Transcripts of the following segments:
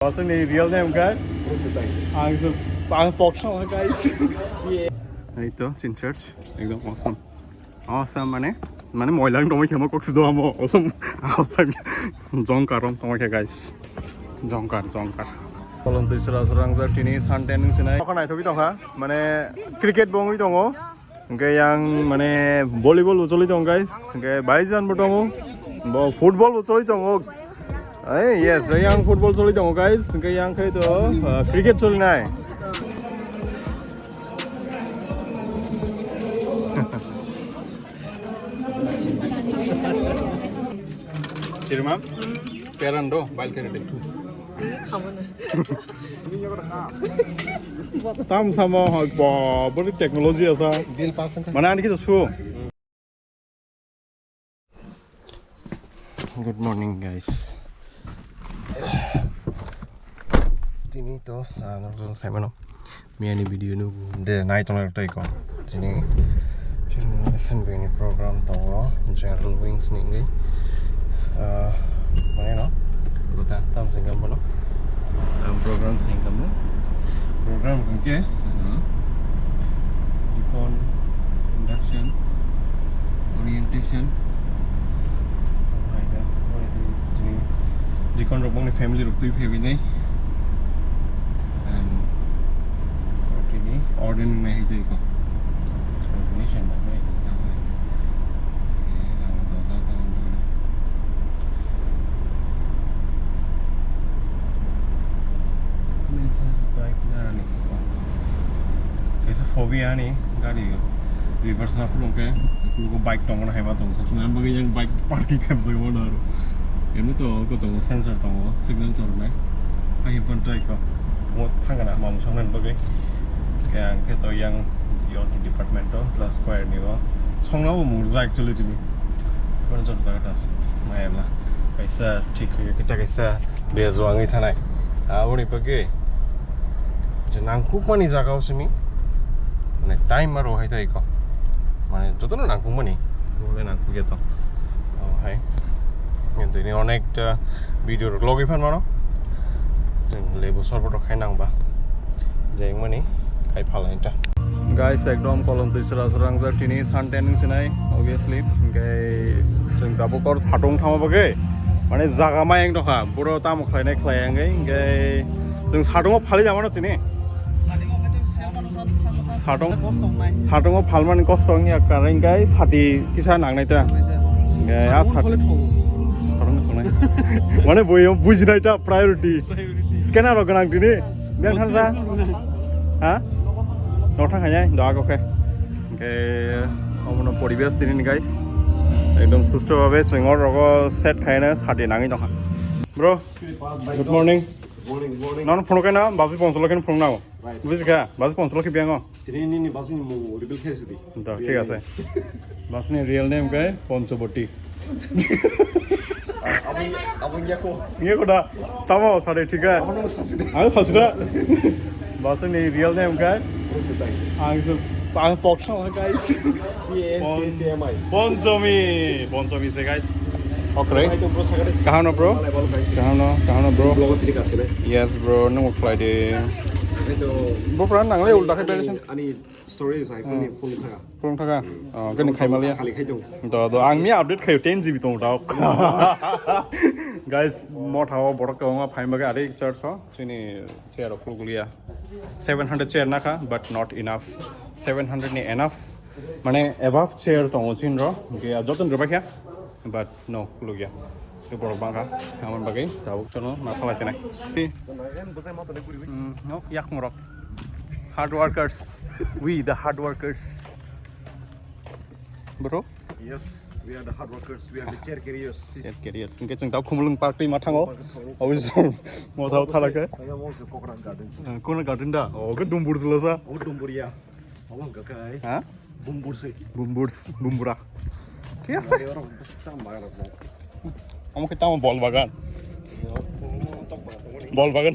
What's the real name, guy? I'm Pokemon, guys. এই তো চিন চার্চ একদম অসম অসম মানে ময়লাং তোমাকে আমার কক্সি দো আমো অসম অসম জংকারম তোমাকে গাইস জংকার কলম দুইশো রাজরাংজার টিনি সানটেনিং সিনাই তখন নাইথকি তখা মানে ক্রিকেট বঙ্গই দङ ओमफ्राय आं माने भलिबल चलि दं गाइस ओमफ्राय बाइजानबो दङ फुटबलबो चलि दङ ओइ यस आं फुटबल चलि दङ गाइस ओमफ्राय आं खै त cricket चलिनाय Kirma, Perando, Balkari. Tam sama body technology asa. Mana ani kita show. Good morning, guys. Tini to, nang saya mana? Miani video nu de night on our take on. Tini, listen begini program tahu general wings ni. Mana no? Kita tam singgah mana? Tam program singgah mana? Program ke? Deacon, induction, orientation. Ada, ini Deacon robong ni family ruktu family ni. And ini ordering ni itu iko. Ordination ni. Phobia ni gari reverse na pulong ke pulong ko bike tong na hema tong so nan bagi yang bike parking kam sa mo na enu to ko to sensor tong signal chor na ai pon try ko mo thang na ma mo song nan bagi ke ang ke to yang your department to plus square ni wa song na mo murza actually ni pon chor jaga ta ma la kaisa thik hoye kita kaisa bezo angai thanai aboni pagi je nangkuk mani jaga usimi মানে time আর হয় তাই কো মানে যত না নাকু মনি বলে নাকু গেতো high কিন্তু ইনি অনেকটা ভিডিওর লগই ফান মানো লেবু সরবত খাই নাংবা যে মনি খাই ফালাই এটা গাইস একদম কলম দুইশো রাজরাংজার টিনি সানটেনিং সিনাই অবভিয়াসলি গাই जों दाबो कर साटं थामाबागे माने जागा मायें दखा बरो ताम खायनाय खायंगै गाय जों साटंआव फालि जामानो तिनि साटंआव फालमानि कस्त'नि कारण गाय साथि किसा नांनायता गाय आ साथि साटंआव थांनाय माने बययाव बुजिनायता प्रायोरिटी स्केनार गोनां दिनि बेयाव थांजा हा न थांखाय दा ओके ओके अमनो परिबेस दिनि गाइस एकदम सुस्थ भाबे जोंङो रग सेट खायना साथि नाङै दखा bro good morning Non phono na bazi ponsolo ken phone nago. Buzi ka bazi ponsolo ki biango. Tini ni bazi mo rebel khere sidi. Da thik ase. Bazi ni real name kai Ponchoboti. Abang yako. Ye ko da tamo sare thik hai. Ame phasida. Bazi ni real name kai ang Pokemon guys. PNCHMI. Ponchomi se guys. Okay. Kहाँ ना bro? कहाँ ना bro? Yes bro, नमक fly they. Bro pernah nanggalnya ulta kayak beresin? Ani story saya phone thaka. Phone thaka. Kan nih kayak malia. Kali kayak dong. Tuh, angnya update kayak 10 GB tuh tau. Guys, mau tahu borak kau nggak? Fine bagai ada church so, sini chair aku kuliah. 700 chair nak but not enough. 700 ni enough. Mana above chair tuh ngusin ro. Oke, ajotan berapa ya? But no, look ya. Itu borok bangka. Aman bagai. Tahu channel nak falas ini. No, yak morok. Hard workers. We the hard workers. Bro? Yes, we are the hard workers. We are the chair carriers. Chair carriers. Mungkin ceng tahu kumulung party matang oh. Always mau tahu thalak ya? Saya mau ke Coconut Garden. Coconut Garden dah. Oh, ke dumbur selasa? Oh, dumbur ya. Awang kakai. Hah? Bumbur sih. Bumbura. ঠিক আছে আমাকে তো আমার বল বাগান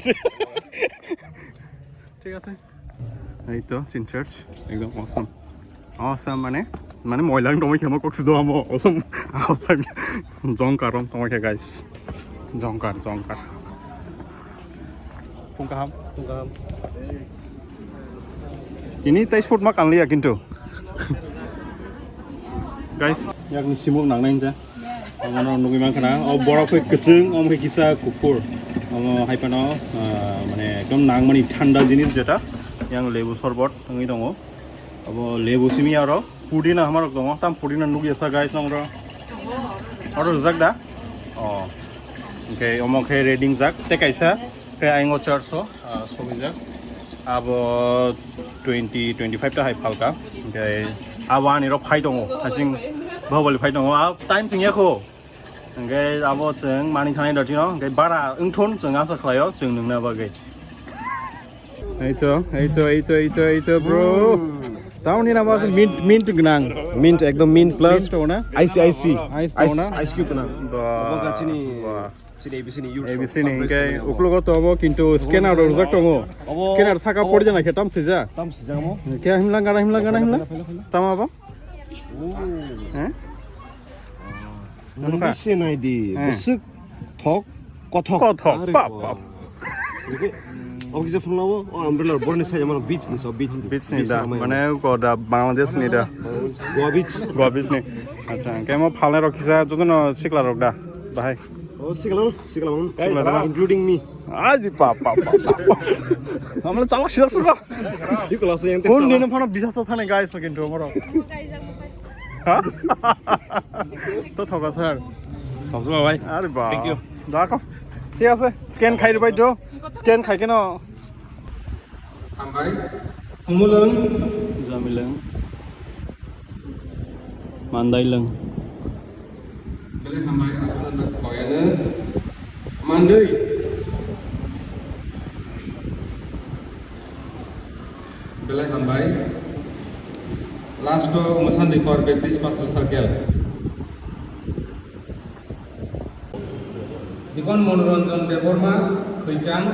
ঠিক আছে এই তো চিন চার্চ একদম অসম মানে ময়লাং তোমাকে আমার কক্সি দো আমো অসম জংকারম তোমাকে guys জংকার phung kaham Tungam. ini tais food makan liya kintu guys yak ni simuk nang nang ja amano nugi man kana o bora khoi kchung om khoi kisa kufur amo haipano mane ekdom nang mani thanda jinis jeta yang lebu sorbot ngi dongo abo lebu simi aro pudina hamarok dongo tam pudina nugi asa guys namro aro zakda oh okay omo khe reading jak te kaisa khe aingo charso sobi jak abo 20-25 ta hai phalka okay awani ro phai dongo hasing bawali phai dongo a time sing yakho okay abo jeng mani thani dati no okay bara ungthon jeng asa khlayo jeng nungna bagai Eito bro. Tahu ni nama mint genang. Mint ekdom mint plus Mint tahu na? IC Ice cube na. Bah. Apa kat sini? Sini ABC ni use. ABC ni kai uklo ko tomo kintu scanner rojak tongo. Scanner saka pori jana ketam seja. Tam sejak mo. Kya himlang. Tama apa? Eh? Nung bisa na di. Besuk thok kothok. Pap. Oh kita pernah mo? Oh umbrella borne saya mana beach ni so beach ni dah. Mana ko da Bangladesh ni dah. Goa beach ni. Acha, kai mo phalne rokhisa jojono sikla rok da. Bhai. Oh sikla including me. Aji pap. Amla chalak sikla. Sikla sa yang Kun ni phana bisasa thane guys kintu moro. Ha? To thoka sir. Thobsu bhai. Are ba. Thank you. Dakho. ঠিক আছে scan খাই দিবাই তো scan খাই কেন আমবাই হুমুলং জামিলং mandaileng beli hambai asulan koyana mandei beli hambai last musan di kor Baptist Pastor Circle Deacon Manoranjan Deborma Khujang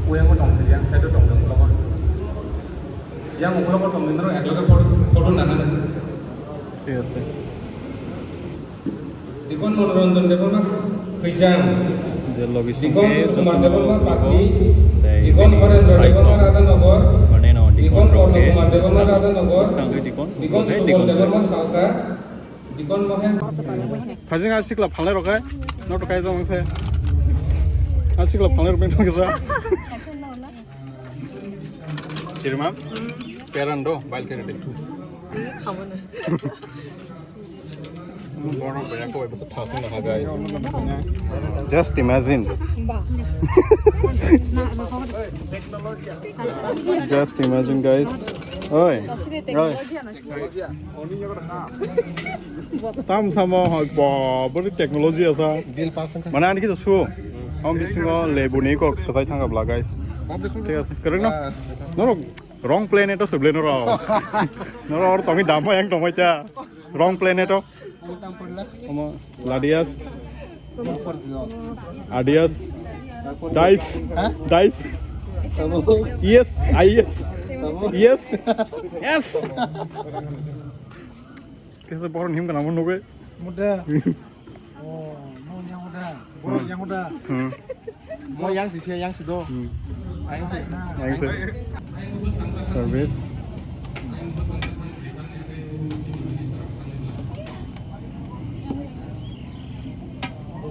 Uyang dong sejang saya dong lokon yang uklo dong nindro ekloge foto nangane ঠিক আছে Deacon Manoranjan Deborma Khujang যে লগি Deacon Kumar Deborma Katwi Deacon Harendra Deborma Radhanagor Deacon Kumar Deborma Radhanagor Deacon Deborma Salka Deacon Mohes Khajing asikla phalai rokai not kai jong se asikla phalai rokai no kesa Kirma Perando bail kere de khamone Borok banyak kau bisa thasing lah guys just imagine just imagine guys oi tam sama beri teknologi asa mana ani kita su om bisingo lebu ni ko kasai thangap lah guys ঠিক আছে correct no wrong plane itu sebelah noro or tomi damo yang tomi cha wrong plane itu Oma Ladias Adias Dice Yes Kesa pohon him kana mono muda oh mau yang udah mau yang sih yang sido yang sih service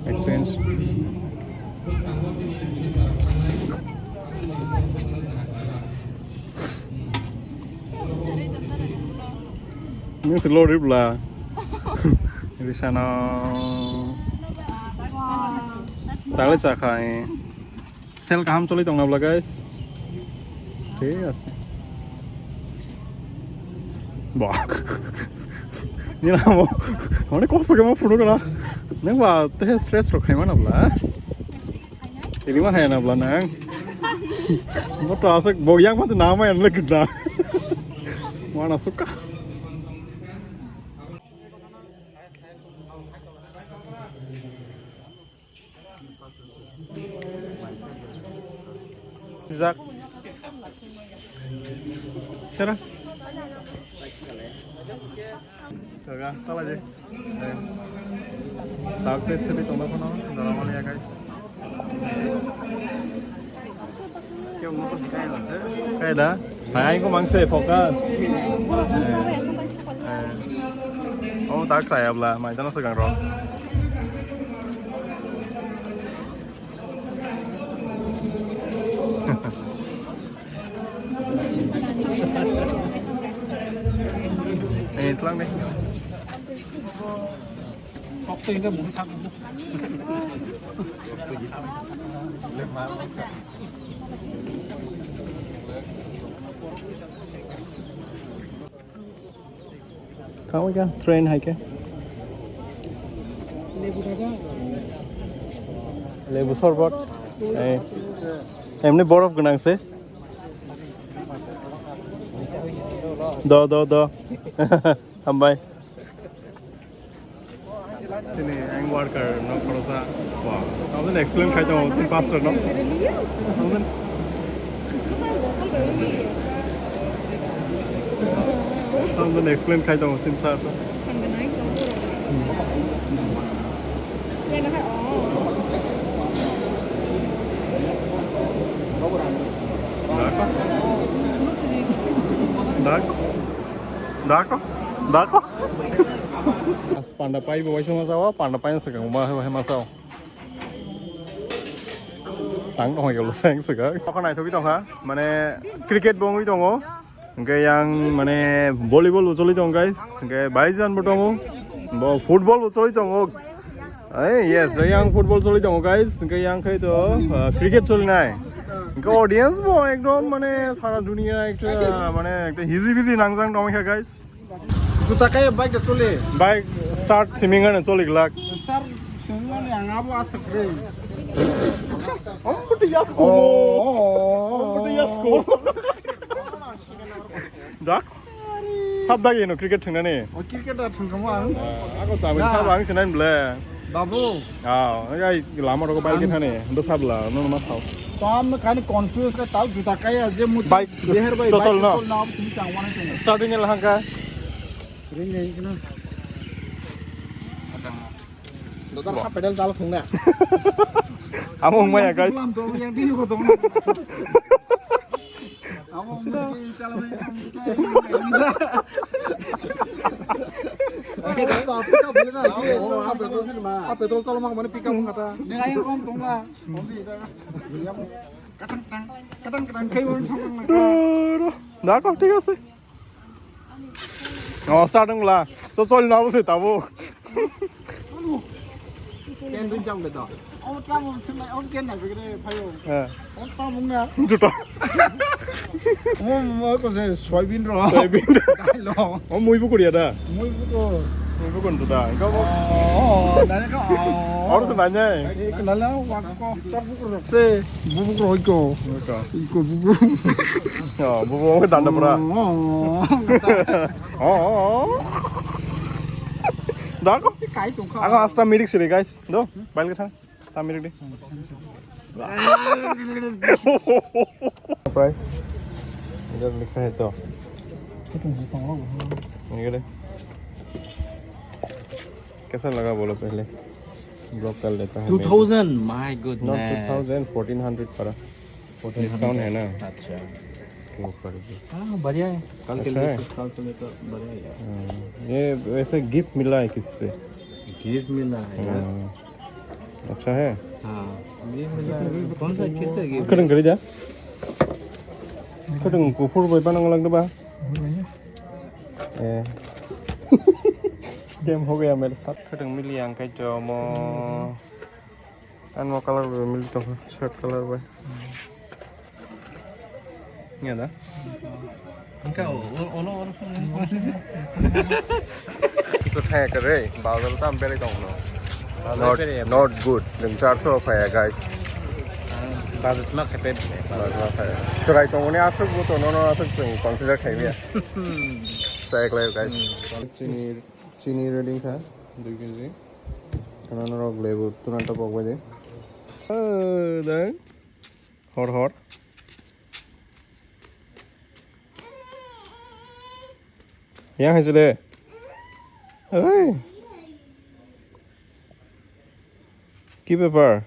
exchange ini telur rib lah di sana tahu cakai sel kaham coli tong nabla guys ঠিক আছে bah ini lah mau mana kosong kamu pun kena neng bah teh stress rokai mana nabla ini mah hanya nabla neng mau terasa boyang mah tu nama yang lagi dah mana suka Zak Cara Jaga salah je Dark place sini tolong kono dalam mana ya guys cái đó phải anh có mang xe focus ô tác xài hợp là mày cho nó sự càng rõ ê lăng đi 껍데기가 몸이 다 không cái train hay cái lebu sorbet em này borof cái năng xe do हम भाई sini ang worker no prosa wow kamu explain khai tau sin pastor no kamu explain khai tau sin sa to Dako Pandapai bawa cuma sawa, pandapai yang sekarang rumah hemat saw. Tang dong kalau sayang sekarang. Kau kan itu kita ha, mana cricket bong itu ngo, kayak yang mana volleyball ucol itu guys, kayak baijan bertemu, bawa football ucol itu ngo. Yes, yang football ucol itu guys, kayak yang kayak itu cricket ucol naik. Kayak audience bawa ekdom mana salah dunia itu mana easy busy nangsang dong ya guys. जुता काय bike चले Baik start simingan चोली gelak. Star single yang abu asak re Oh, betul ya sko. Betul ya sko. Dak. Sabda gini cricket thingna ni. oh cricket thangkamang Aku jamin sabang sinan bela. babu Ah, ay lama roko balik thane. Ndo sabla, no mas sao. तो हम खाली confuse का ताल जुता काय जे मुत Bike there भाई चल ना. ना अब तुम चांगवाना चाहिए Starting yang hangka. रिंग है कि ना दोतर का पेडल चाल खुंगा Among maya guys. हम तो yang di को तो हम चल में oke dah तो आपका बोले ना कि आप पेट्रोल चलो mak mana pickup kata ni ay kom tong la kom di ta yang kadang kai won thong Dak kok ঠিক আছে. Oh, starting lah. So soal na usai tahu. ken rin jam le da on ta mo sin on ken na bigre phayo Eh. on ta mo na Juta. mo ko se soybean ro Soybean. lo Oh, muy buku dia dah. moi ko Muy buku tu dah. Kau na ka harus nanya. ke na la wa ko ta bu ro se bu ro ko ko bu Oh, buku dan ada pernah. Oh. Dah kok. kai tong Aku asta mirik sih guys. Do, balik ke sana. Ta mirik deh. Price. इधर लिखा है तो. ये दे. कैसा लगा बोलो पहले. Block कर लेता है. 2000 my Not goodness 2000, 1400 पड़ा. 1400 है ना. अच्छा इसके ऊपर भी. हाँ बढ़िया है कल के अच्छा लिए है। कल से लेकर बढ़िया है यार ये वैसे गिफ्ट मिला है किससे? गिफ्ट मिला है यार अच्छा है. हाँ गिफ्ट मिला है कौन सा किसका gift Kadang kali dah. Kadang kufur boy panang lang dah ba? Scam हो गया मेरे साथ. Kadang मिली angkai जो mo an mo color मिली तो shirt color boy. Ini ada. इनका ओलो ओलो Kisah tanya kere, bagal tam beri tong no. Not good. Dengan 400 apa ya guys? बात इसमें खेपे Cerai tong ni asal buat no asal sing consider kayak ni. Saya kelihatan guys. Chini reading था 2 kg. Karena orang lebu tu nanti apa aja. Dan hot. Yang है Sule. Hey. Keep it bar.